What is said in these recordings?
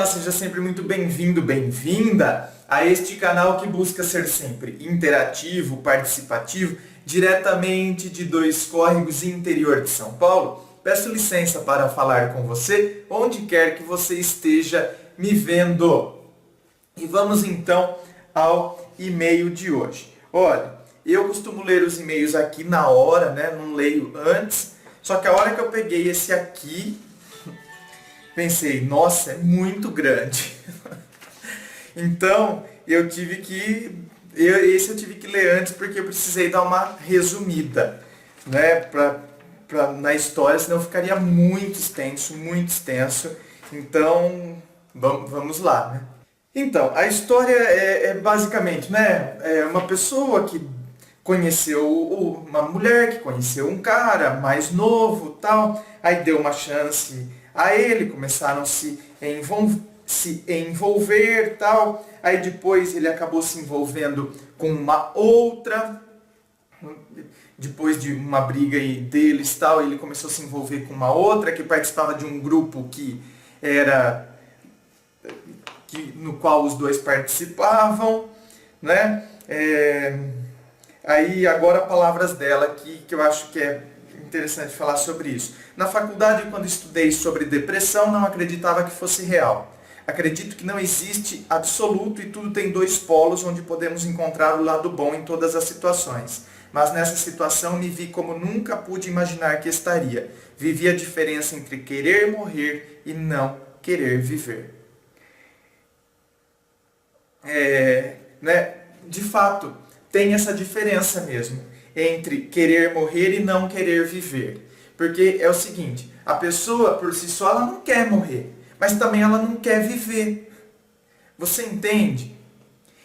seja sempre muito bem-vindo, bem-vinda a este canal que busca ser sempre interativo, participativo, diretamente de Dois Córregos, interior de São Paulo. Peço licença para falar com você, onde quer que você esteja me vendo. E vamos então ao e-mail de hoje. Olha, eu costumo ler os e-mails aqui na hora, né? Não leio antes. Só que a hora que eu peguei esse aqui, pensei, nossa, é muito grande. Então, esse eu tive que ler antes porque eu precisei dar uma resumida, né, na história, senão ficaria muito extenso. Então, vamos lá, né? Então, a história é basicamente, né, uma pessoa que conheceu uma mulher, que conheceu um cara mais novo, tal, aí deu uma chance a ele, começaram a se envolver, tal, aí depois ele acabou se envolvendo com uma outra, depois de uma briga deles, tal, ele começou a se envolver com uma outra que participava de um grupo no qual os dois participavam, né? Aí agora palavras dela aqui, que eu acho que é interessante falar sobre isso. Na faculdade, quando estudei sobre depressão, não acreditava que fosse real. Acredito que não existe absoluto e tudo tem dois polos onde podemos encontrar o lado bom em todas as situações. Mas nessa situação me vi como nunca pude imaginar que estaria. Vivi a diferença entre querer morrer e não querer viver. De fato, tem essa diferença mesmo entre querer morrer e não querer viver. Porque é o seguinte, a pessoa por si só ela não quer morrer, mas também ela não quer viver. Você entende?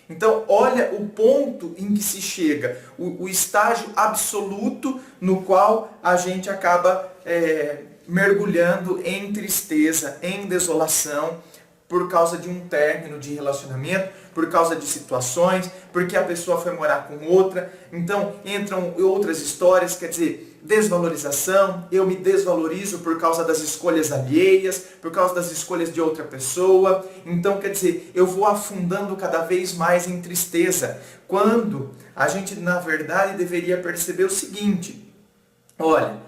Então, olha o ponto em que se chega, o estágio absoluto no qual a gente acaba mergulhando em tristeza, em desolação, por causa de um término de relacionamento, por causa de situações, porque a pessoa foi morar com outra. Então, entram outras histórias, quer dizer, desvalorização, eu me desvalorizo por causa das escolhas alheias, por causa das escolhas de outra pessoa. Então, quer dizer, eu vou afundando cada vez mais em tristeza, quando a gente, na verdade, deveria perceber o seguinte: olha,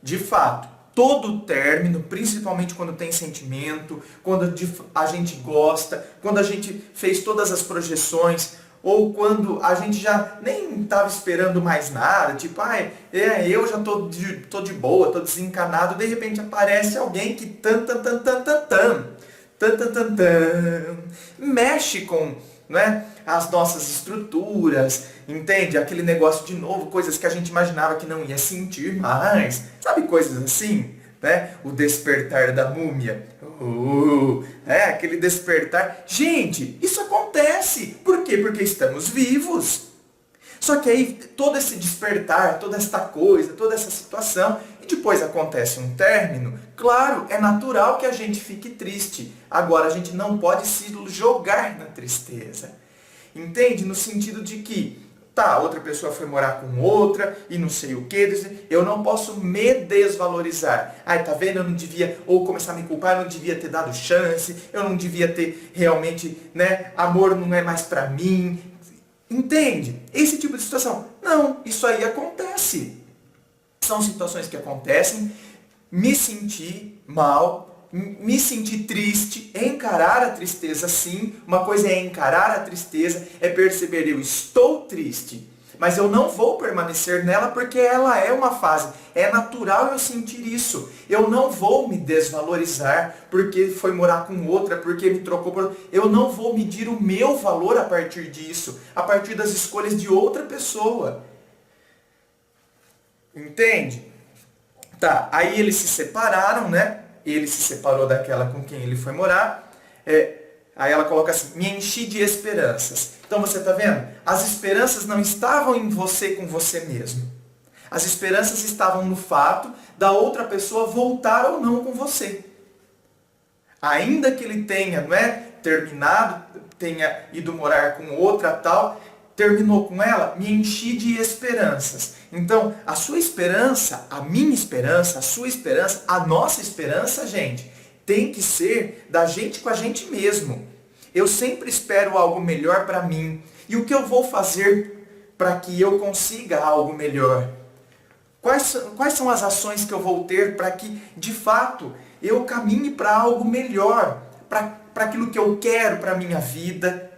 de fato, todo término, principalmente quando tem sentimento, quando a gente gosta, quando a gente fez todas as projeções, ou quando a gente já nem estava esperando mais nada, tipo, eu já tô de boa, tô desencanado, de repente aparece alguém que mexe com, né, as nossas estruturas, entende? Aquele negócio de novo, coisas que a gente imaginava que não ia sentir mais, sabe, coisas assim, né? O despertar da múmia, aquele despertar. Gente, isso acontece, por quê? Porque estamos vivos. Só que aí todo esse despertar, toda esta coisa, toda essa situação, e depois acontece um término, claro, é natural que a gente fique triste. Agora, a gente não pode se jogar na tristeza. Entende? No sentido de que, outra pessoa foi morar com outra, e não sei o que, eu não posso me desvalorizar. Tá vendo? Eu não devia, ou começar a me culpar, eu não devia ter dado chance, eu não devia ter realmente, né, amor não é mais pra mim. Entende? Esse tipo de situação. Não, isso aí acontece. São situações que acontecem, me sentir mal, me sentir triste, encarar a tristeza sim. Uma coisa é encarar a tristeza, é perceber eu estou triste, mas eu não vou permanecer nela porque ela é uma fase. É natural eu sentir isso. Eu não vou me desvalorizar porque foi morar com outra, porque me trocou por... Eu não vou medir o meu valor a partir disso, a partir das escolhas de outra pessoa. Entende? Aí eles se separaram, né? Ele se separou daquela com quem ele foi morar. Aí ela coloca assim, me enchi de esperanças. Então você está vendo? As esperanças não estavam em você com você mesmo. As esperanças estavam no fato da outra pessoa voltar ou não com você. Ainda que ele tenha, terminado, tenha ido morar com outra tal, terminou com ela, me enchi de esperanças. Então, a sua esperança, a minha esperança, a sua esperança, a nossa esperança, gente, tem que ser da gente com a gente mesmo. Eu sempre espero algo melhor para mim. E o que eu vou fazer para que eu consiga algo melhor? Quais são as ações que eu vou ter para que, de fato, eu caminhe para algo melhor, para aquilo que eu quero para a minha vida?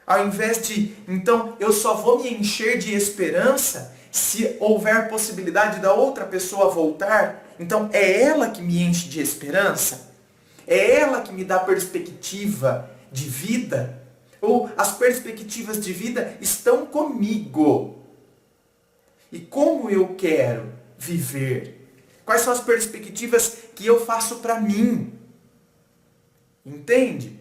Ao invés de, então, eu só vou me encher de esperança se houver possibilidade da outra pessoa voltar. Então, é ela que me enche de esperança? É ela que me dá perspectiva de vida? Ou as perspectivas de vida estão comigo? E como eu quero viver? Quais são as perspectivas que eu faço para mim? Entende?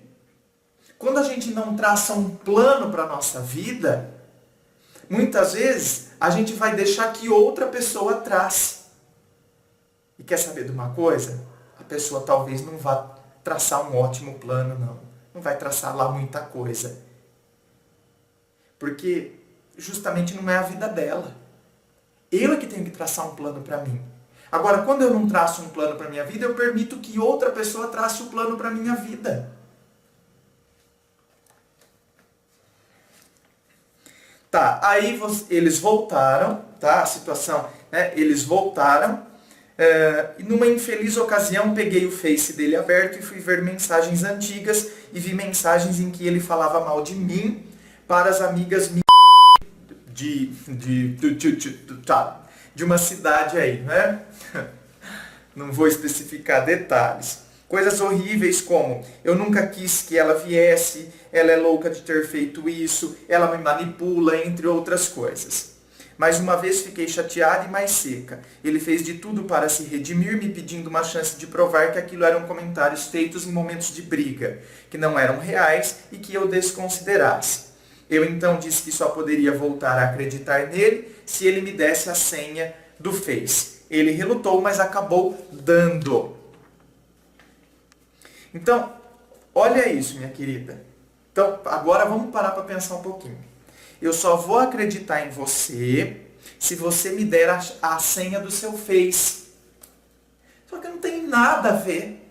Quando a gente não traça um plano para a nossa vida, muitas vezes a gente vai deixar que outra pessoa trace. E quer saber de uma coisa? A pessoa talvez não vá traçar um ótimo plano, não. Não vai traçar lá muita coisa. Porque justamente não é a vida dela. Eu é que tenho que traçar um plano para mim. Agora, quando eu não traço um plano para minha vida, eu permito que outra pessoa trace o plano para minha vida. Tá, aí eles voltaram, tá? A situação, né? Eles voltaram. E numa infeliz ocasião, peguei o Face dele aberto e fui ver mensagens antigas e vi mensagens em que ele falava mal de mim para as amigas de uma cidade aí, né? Não vou especificar detalhes. Coisas horríveis como, eu nunca quis que ela viesse, ela é louca de ter feito isso, ela me manipula, entre outras coisas. Mais uma vez fiquei chateada e mais seca. Ele fez de tudo para se redimir, me pedindo uma chance de provar que aquilo eram comentários feitos em momentos de briga, que não eram reais e que eu desconsiderasse. Eu então disse que só poderia voltar a acreditar nele se ele me desse a senha do Face. Ele relutou, mas acabou dando. Então, olha isso, minha querida. Então, agora vamos parar para pensar um pouquinho. Eu só vou acreditar em você se você me der a senha do seu Face. Só que não tem nada a ver.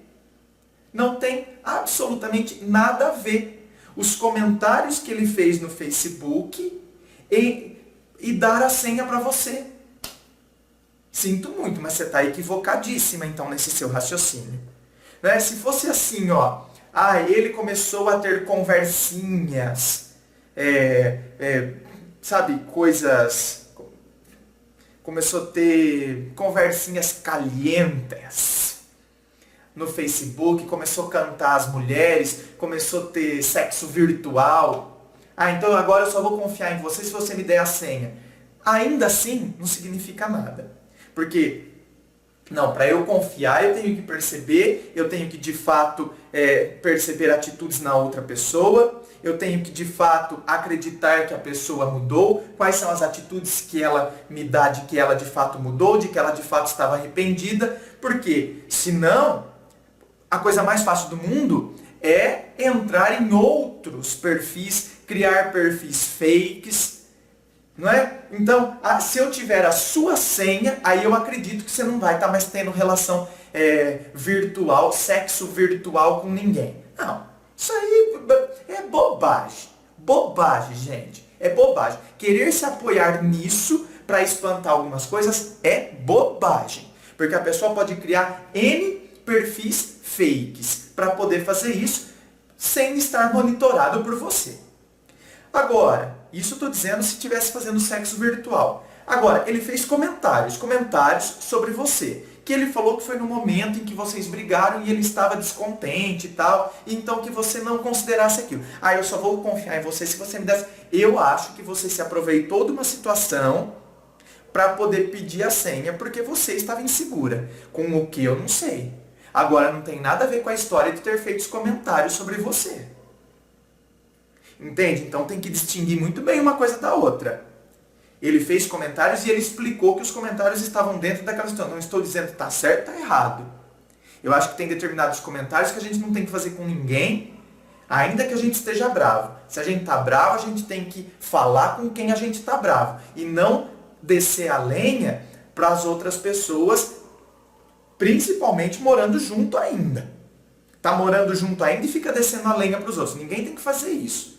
Não tem absolutamente nada a ver. Os comentários que ele fez no Facebook e dar a senha para você. Sinto muito, mas você está equivocadíssima então nesse seu raciocínio. Né? Se fosse assim, ó, ele começou a ter conversinhas, sabe, coisas, começou a ter conversinhas calientes no Facebook, começou a cantar as mulheres, começou a ter sexo virtual. Então agora eu só vou confiar em você se você me der a senha. Ainda assim, não significa nada. Porque, não, para eu confiar, eu tenho que perceber, eu tenho que de fato perceber atitudes na outra pessoa, eu tenho que de fato acreditar que a pessoa mudou, quais são as atitudes que ela me dá de que ela de fato mudou, de que ela de fato estava arrependida, porque senão, a coisa mais fácil do mundo é entrar em outros perfis, criar perfis fakes, não é? Então, se eu tiver a sua senha, aí eu acredito que você não vai estar mais tendo relação virtual, sexo virtual com ninguém. Não, isso aí é bobagem. Bobagem, gente. É bobagem. Querer se apoiar nisso para espantar algumas coisas é bobagem. Porque a pessoa pode criar N perfis fakes para poder fazer isso sem estar monitorado por você. Agora, isso eu estou dizendo se estivesse fazendo sexo virtual. Agora, ele fez comentários sobre você. Que ele falou que foi no momento em que vocês brigaram e ele estava descontente e tal, então que você não considerasse aquilo. Eu só vou confiar em você se você me desse. Eu acho que você se aproveitou de uma situação para poder pedir a senha porque você estava insegura. Com o que eu não sei. Agora, não tem nada a ver com a história de ter feito os comentários sobre você. Entende? Então tem que distinguir muito bem uma coisa da outra. Ele fez comentários e ele explicou que os comentários estavam dentro daquela situação. Não estou dizendo que está certo ou está errado. Eu acho que tem determinados comentários que a gente não tem que fazer com ninguém, ainda que a gente esteja bravo. Se a gente está bravo, a gente tem que falar com quem a gente está bravo. E não descer a lenha para as outras pessoas, principalmente morando junto ainda. tá morando junto ainda e fica descendo a lenha para os outros. Ninguém tem que fazer isso.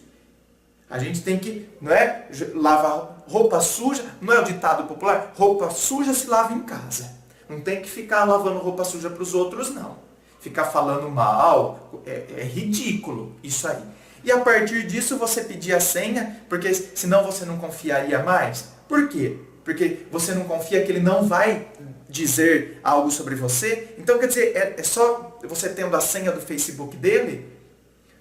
A gente tem que, não é, lavar roupa suja, não é o ditado popular? Roupa suja se lava em casa. Não tem que ficar lavando roupa suja para os outros, não. Ficar falando mal, é ridículo isso aí. E a partir disso você pedir a senha, porque senão você não confiaria mais. Por quê? Porque você não confia que ele não vai dizer algo sobre você. Então, quer dizer, é só você tendo a senha do Facebook dele,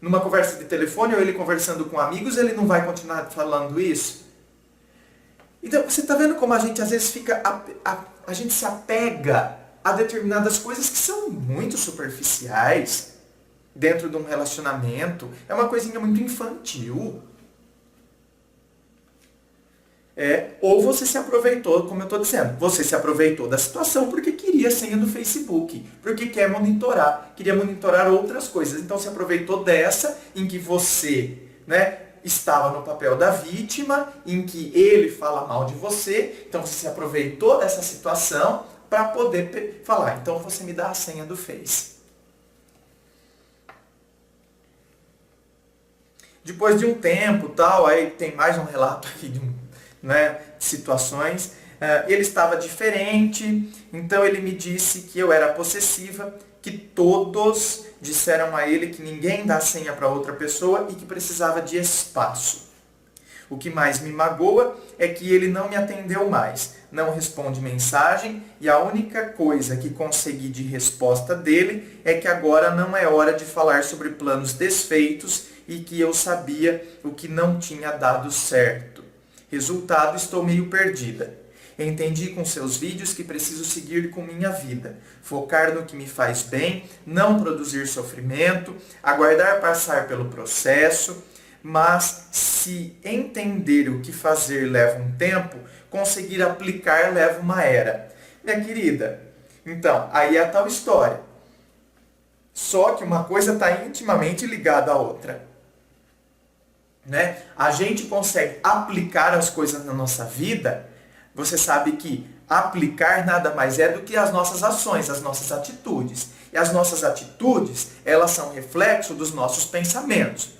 numa conversa de telefone ou ele conversando com amigos, ele não vai continuar falando isso? Então, você está vendo como a gente às vezes fica... A gente se apega a determinadas coisas que são muito superficiais dentro de um relacionamento. É uma coisinha muito infantil. Ou você se aproveitou, como eu estou dizendo, você se aproveitou da situação porque queria a senha do Facebook, porque quer monitorar, queria monitorar outras coisas. Então se aproveitou dessa, em que você, né, estava no papel da vítima, em que ele fala mal de você, então você se aproveitou dessa situação para poder falar, então você me dá a senha do Face. Depois de um tempo, tal, aí tem mais um relato aqui de situações, ele estava diferente, então ele me disse que eu era possessiva, que todos disseram a ele que ninguém dá senha para outra pessoa e que precisava de espaço. O que mais me magoa é que ele não me atendeu mais, não responde mensagem e a única coisa que consegui de resposta dele é que agora não é hora de falar sobre planos desfeitos e que eu sabia o que não tinha dado certo. Resultado, estou meio perdida. Entendi com seus vídeos que preciso seguir com minha vida, focar no que me faz bem, não produzir sofrimento, aguardar passar pelo processo, mas se entender o que fazer leva um tempo, conseguir aplicar leva uma era. Minha querida, então, aí é a tal história. Só que uma coisa está intimamente ligada à outra. Né? A gente consegue aplicar as coisas na nossa vida, você sabe que aplicar nada mais é do que as nossas ações, as nossas atitudes. E as nossas atitudes, elas são reflexo dos nossos pensamentos.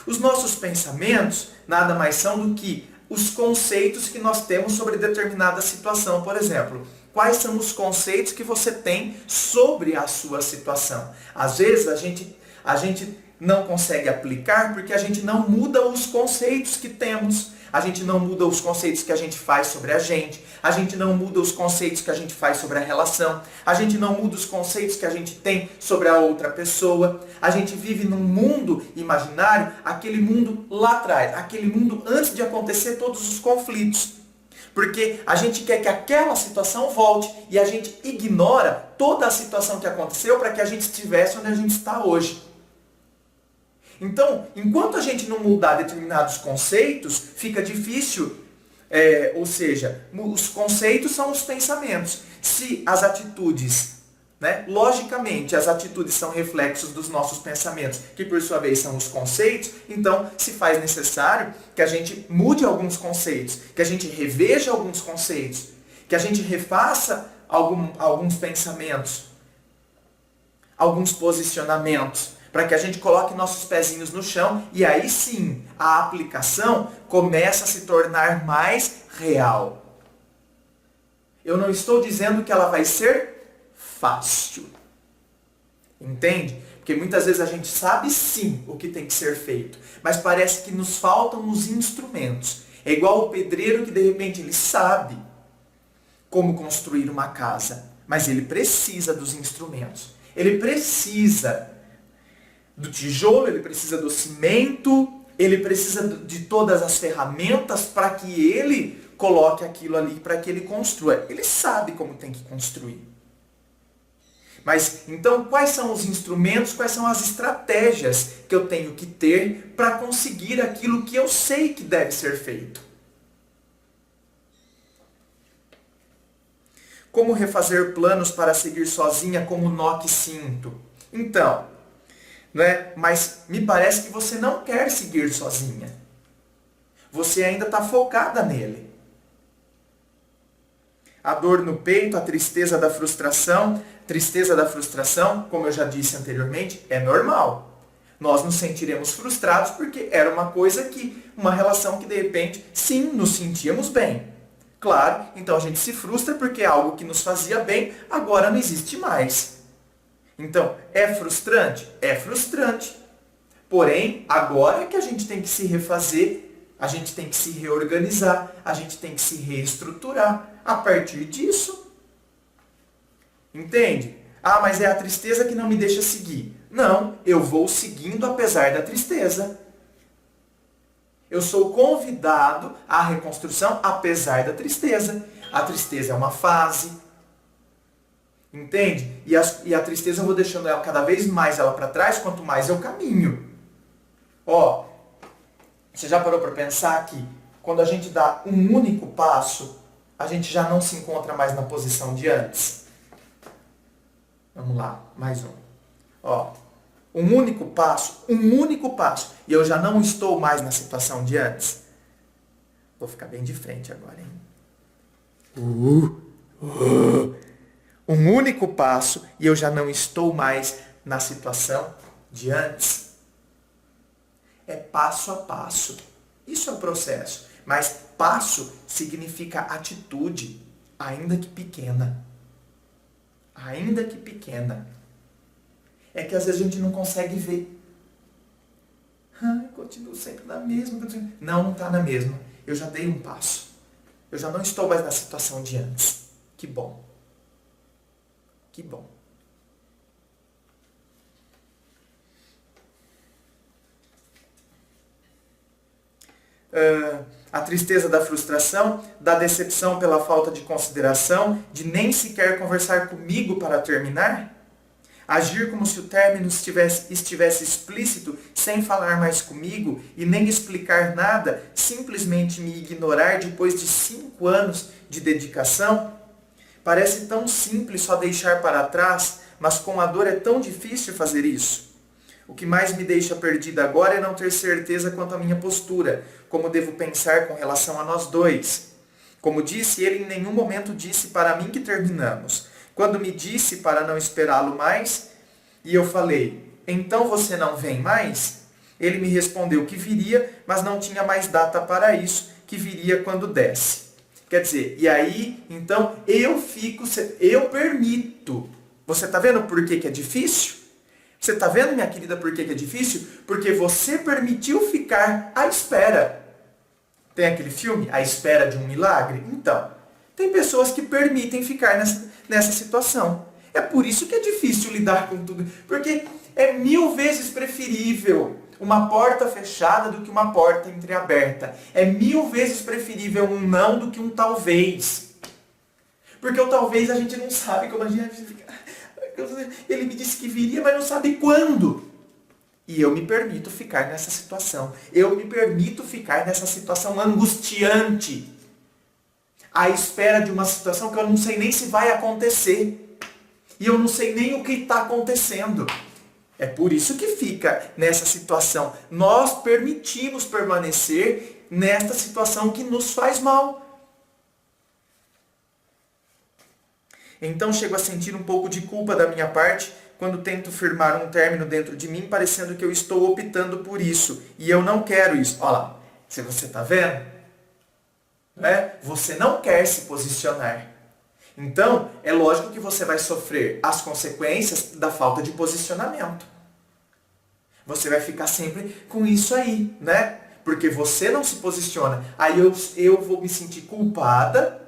Os nossos pensamentos nada mais são do que os conceitos que nós temos sobre determinada situação. Por exemplo, quais são os conceitos que você tem sobre a sua situação? Às vezes a gente não consegue aplicar porque a gente não muda os conceitos que temos. A gente não muda os conceitos que a gente faz sobre a gente não muda os conceitos que a gente faz sobre a relação, a gente não muda os conceitos que a gente tem sobre a outra pessoa. A gente vive num mundo imaginário, aquele mundo lá atrás, aquele mundo antes de acontecer todos os conflitos. Porque a gente quer que aquela situação volte e a gente ignora toda a situação que aconteceu para que a gente estivesse onde a gente está hoje. Então, enquanto a gente não mudar determinados conceitos, fica difícil, ou seja, os conceitos são os pensamentos. Se as atitudes, logicamente, as atitudes são reflexos dos nossos pensamentos, que por sua vez são os conceitos, então se faz necessário que a gente mude alguns conceitos, que a gente reveja alguns conceitos, que a gente refaça alguns pensamentos, alguns posicionamentos, para que a gente coloque nossos pezinhos no chão e aí sim a aplicação começa a se tornar mais real. Eu não estou dizendo que ela vai ser fácil. Entende? Porque muitas vezes a gente sabe sim o que tem que ser feito, mas parece que nos faltam os instrumentos. É igual o pedreiro que de repente ele sabe como construir uma casa, mas ele precisa dos instrumentos. Ele precisa do tijolo, ele precisa do cimento, ele precisa de todas as ferramentas para que ele coloque aquilo ali, para que ele construa. Ele sabe como tem que construir. Mas, então, quais são os instrumentos, quais são as estratégias que eu tenho que ter para conseguir aquilo que eu sei que deve ser feito? Como refazer planos para seguir sozinha como nó que sinto? Então, mas me parece que você não quer seguir sozinha. Você ainda está focada nele. A dor no peito, a tristeza da frustração. Tristeza da frustração, como eu já disse anteriormente, é normal. Nós nos sentiremos frustrados porque era uma relação que de repente, sim, nos sentíamos bem. Claro, então a gente se frustra porque algo que nos fazia bem agora não existe mais. Então, é frustrante? É frustrante. Porém, agora é que a gente tem que se refazer, a gente tem que se reorganizar, a gente tem que se reestruturar a partir disso. Entende? Ah, mas é a tristeza que não me deixa seguir. Não, eu vou seguindo apesar da tristeza. Eu sou convidado à reconstrução apesar da tristeza. A tristeza é uma fase. Entende? E a tristeza eu vou deixando ela cada vez mais ela para trás, quanto mais eu caminho. Ó, você já parou para pensar que quando a gente dá um único passo, a gente já não se encontra mais na posição de antes? Vamos lá, mais um. Ó, um único passo, e eu já não estou mais na situação de antes. Vou ficar bem de frente agora, hein? Um único passo e eu já não estou mais na situação de antes. É passo a passo. Isso é um processo. Mas passo significa atitude, ainda que pequena. Ainda que pequena. É que às vezes a gente não consegue ver. Eu continuo sempre na mesma. Não está na mesma. Eu já dei um passo. Eu já não estou mais na situação de antes. Que bom. Que bom. A tristeza da frustração, da decepção pela falta de consideração, de nem sequer conversar comigo para terminar? Agir como se o término estivesse explícito, sem falar mais comigo e nem explicar nada, simplesmente me ignorar depois de 5 anos de dedicação? Parece tão simples só deixar para trás, mas com a dor é tão difícil fazer isso. O que mais me deixa perdida agora é não ter certeza quanto à minha postura, como devo pensar com relação a nós dois. Como disse, ele em nenhum momento disse para mim que terminamos. Quando me disse para não esperá-lo mais, e eu falei, então você não vem mais? Ele me respondeu que viria, mas não tinha mais data para isso, que viria quando desse. Quer dizer, e aí, então, eu permito. Você está vendo por que é difícil? Você está vendo, minha querida, por que é difícil? Porque você permitiu ficar à espera. Tem aquele filme, A Espera de um Milagre? Então, tem pessoas que permitem ficar nessa situação. É por isso que é difícil lidar com tudo. Porque é 1000 vezes preferível uma porta fechada do que uma porta entreaberta. É 1000 vezes preferível um não do que um talvez. Porque o talvez a gente não sabe como a gente fica. Ele me disse que viria, mas não sabe quando. E eu me permito ficar nessa situação. Eu me permito ficar nessa situação angustiante. À espera de uma situação que eu não sei nem se vai acontecer. E eu não sei nem o que está acontecendo. É por isso que fica nessa situação. Nós permitimos permanecer nesta situação que nos faz mal. Então chego a sentir um pouco de culpa da minha parte quando tento firmar um término dentro de mim, parecendo que eu estou optando por isso. E eu não quero isso. Olha lá, se você está vendo, né? Você não quer se posicionar. Então, é lógico que você vai sofrer as consequências da falta de posicionamento. Você vai ficar sempre com isso aí, né? Porque você não se posiciona. Aí eu vou me sentir culpada,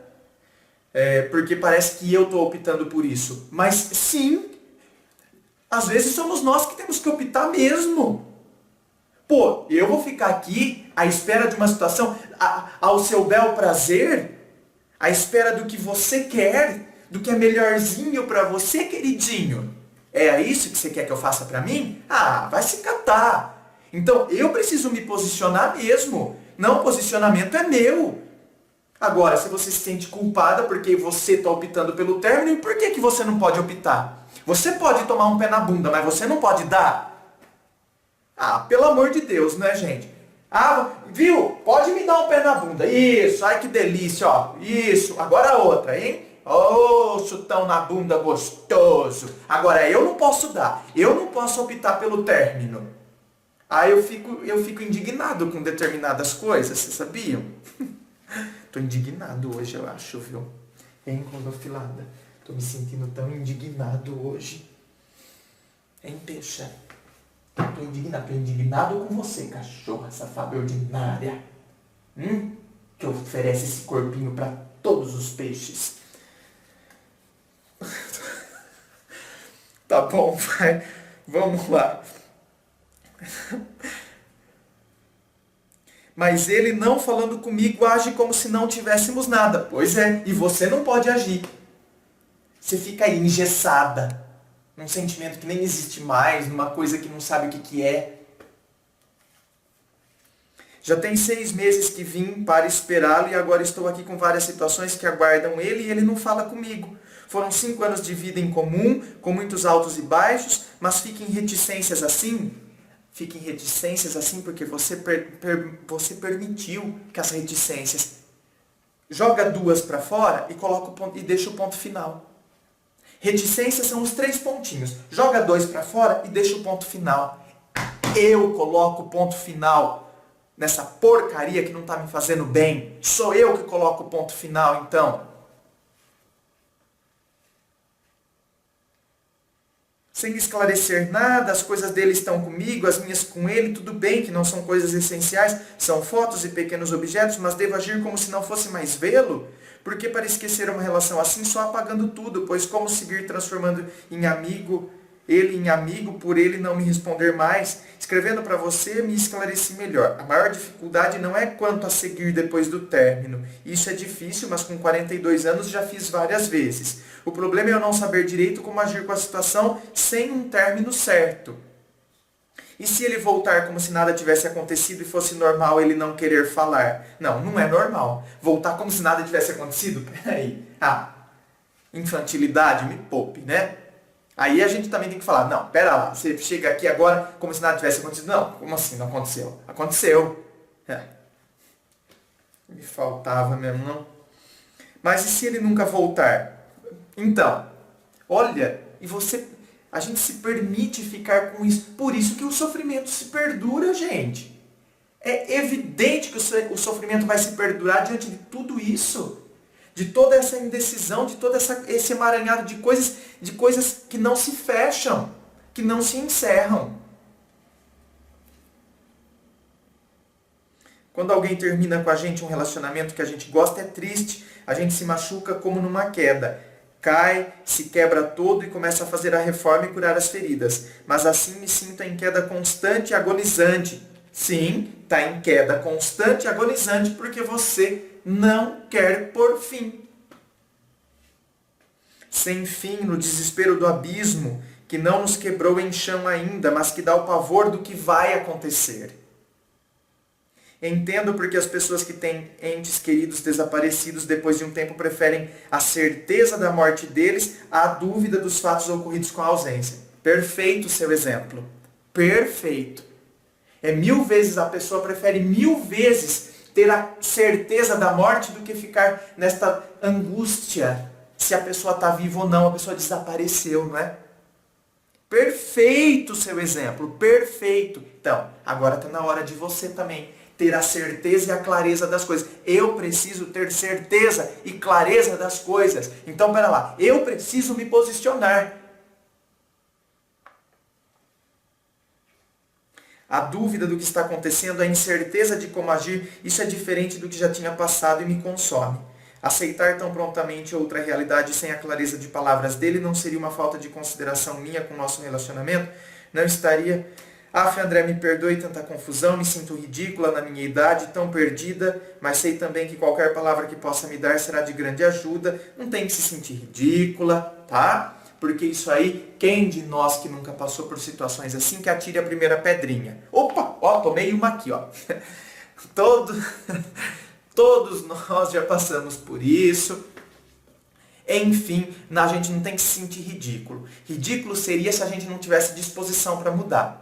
porque parece que eu estou optando por isso. Mas sim, às vezes somos nós que temos que optar mesmo. Pô, eu vou ficar aqui à espera de uma situação, ao seu bel prazer, à espera do que você quer, do que é melhorzinho para você, queridinho. É isso que você quer que eu faça para mim? Ah, vai se catar. Então, eu preciso me posicionar mesmo. Não, o posicionamento é meu. Agora, se você se sente culpada porque você está optando pelo término, por que você não pode optar? Você pode tomar um pé na bunda, mas você não pode dar? Ah, pelo amor de Deus, né, gente? Ah, viu? Pode me dar um pé na bunda. Isso, ai que delícia, ó. Isso, agora outra, hein? Ô, chutão na bunda gostoso. Agora eu não posso dar. Eu não posso optar pelo término. Aí eu fico indignado com determinadas coisas, vocês sabiam? Tô indignado hoje, eu acho, viu? Hein, clorofilada? Tô me sentindo tão indignado hoje. Hein, peixe? Tô indignado com você, cachorra safada ordinária. Que oferece esse corpinho pra todos os peixes. Tá bom, vai. Vamos lá. Mas ele, não falando comigo, age como se não tivéssemos nada. Pois é, e você não pode agir. Você fica aí engessada, num sentimento que nem existe mais, numa coisa que não sabe o que é. Já tem 6 meses que vim para esperá-lo e agora estou aqui com várias situações que aguardam ele e ele não fala comigo. Foram 5 anos de vida em comum, com muitos altos e baixos, mas fica em reticências assim. Fica em reticências assim porque você permitiu que as reticências... Joga 2 para fora e coloca o ponto, e deixa o ponto final. Reticências são os 3 pontinhos. Joga 2 para fora e deixa o ponto final. Eu coloco o ponto final nessa porcaria que não está me fazendo bem. Sou eu que coloco o ponto final, então. Sem esclarecer nada, as coisas dele estão comigo, as minhas com ele, tudo bem que não são coisas essenciais, são fotos e pequenos objetos, mas devo agir como se não fosse mais vê-lo? Porque para esquecer uma relação assim, só apagando tudo, pois como seguir transformando em amigo, ele em amigo, por ele não me responder mais? Escrevendo para você, me esclareci melhor. A maior dificuldade não é quanto a seguir depois do término. Isso é difícil, mas com 42 anos já fiz várias vezes. O problema é eu não saber direito como agir com a situação sem um término certo. E se ele voltar como se nada tivesse acontecido e fosse normal ele não querer falar? Não, não é normal. Voltar como se nada tivesse acontecido? Peraí. Infantilidade, me poupe, né? Aí a gente também tem que falar, não, pera lá, você chega aqui agora como se nada tivesse acontecido. Não, como assim não aconteceu? Aconteceu. Me faltava mesmo, não? Mas e se ele nunca voltar? Então, olha, a gente se permite ficar com isso. Por isso que o sofrimento se perdura, gente. É evidente que o sofrimento vai se perdurar diante de tudo isso. De toda essa indecisão, de todo esse emaranhado de coisas que não se fecham, que não se encerram. Quando alguém termina com a gente um relacionamento que a gente gosta, é triste. A gente se machuca como numa queda. Cai, se quebra todo e começa a fazer a reforma e curar as feridas. Mas assim me sinto em queda constante e agonizante. Sim, está em queda constante e agonizante porque você não quer por fim. Sem fim, no desespero do abismo, que não nos quebrou em chão ainda, mas que dá o pavor do que vai acontecer. Entendo porque as pessoas que têm entes queridos desaparecidos depois de um tempo preferem a certeza da morte deles à dúvida dos fatos ocorridos com a ausência. Perfeito o seu exemplo. Perfeito. A pessoa prefere 1000 vezes ter a certeza da morte do que ficar nesta angústia se a pessoa está viva ou não, a pessoa desapareceu, não é? Perfeito o seu exemplo, perfeito. Então, agora está na hora de você também ter a certeza e a clareza das coisas. Eu preciso ter certeza e clareza das coisas. Então, pera lá, eu preciso me posicionar. A dúvida do que está acontecendo, a incerteza de como agir, isso é diferente do que já tinha passado e me consome. Aceitar tão prontamente outra realidade sem a clareza de palavras dele não seria uma falta de consideração minha com o nosso relacionamento? Não estaria... André, me perdoe tanta confusão, me sinto ridícula na minha idade, tão perdida, mas sei também que qualquer palavra que possa me dar será de grande ajuda. Não tem que se sentir ridícula, tá? Porque isso aí, quem de nós que nunca passou por situações assim, que atire a primeira pedrinha? Opa, ó, tomei uma aqui, ó. Todos nós já passamos por isso. Enfim, a gente não tem que se sentir ridículo. Ridículo seria se a gente não tivesse disposição para mudar.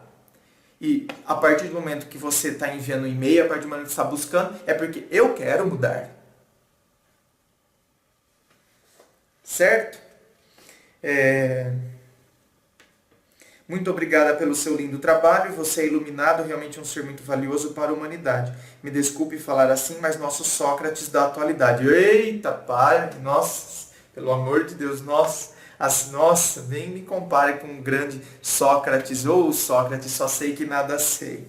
E a partir do momento que você está enviando um e-mail, a partir do momento que você está buscando, é porque eu quero mudar. Certo? Muito obrigada pelo seu lindo trabalho. Você é iluminado, realmente um ser muito valioso para a humanidade. Me desculpe falar assim, mas nosso Sócrates da atualidade. Eita, pai, nossa, pelo amor de Deus, nossa, nem me compare com um grande Sócrates. Ou Sócrates, só sei que nada sei.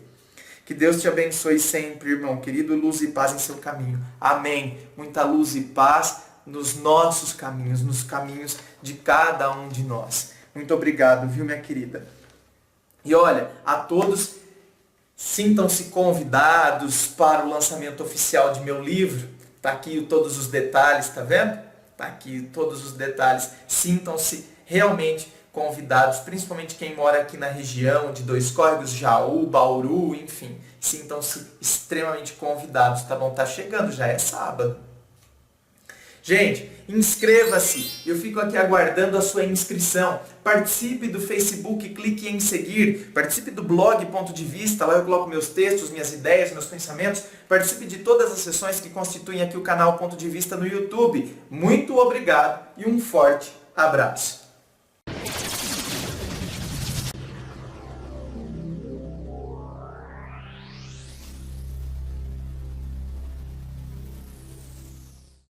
Que Deus te abençoe sempre, irmão querido. Luz e paz em seu caminho. Amém. Muita luz e paz nos nossos caminhos, nos caminhos de cada um de nós. Muito obrigado, viu, minha querida? E olha, a todos, sintam-se convidados para o lançamento oficial de meu livro. Tá aqui todos os detalhes, tá vendo? Tá aqui todos os detalhes. Sintam-se realmente convidados, principalmente quem mora aqui na região de Dois Córregos, Jaú, Bauru, enfim. Sintam-se extremamente convidados, tá bom? Tá chegando, já é sábado. Gente, inscreva-se. Eu fico aqui aguardando a sua inscrição. Participe do Facebook, clique em seguir. Participe do blog Ponto de Vista. Lá eu coloco meus textos, minhas ideias, meus pensamentos. Participe de todas as sessões que constituem aqui o canal Ponto de Vista no YouTube. Muito obrigado e um forte abraço.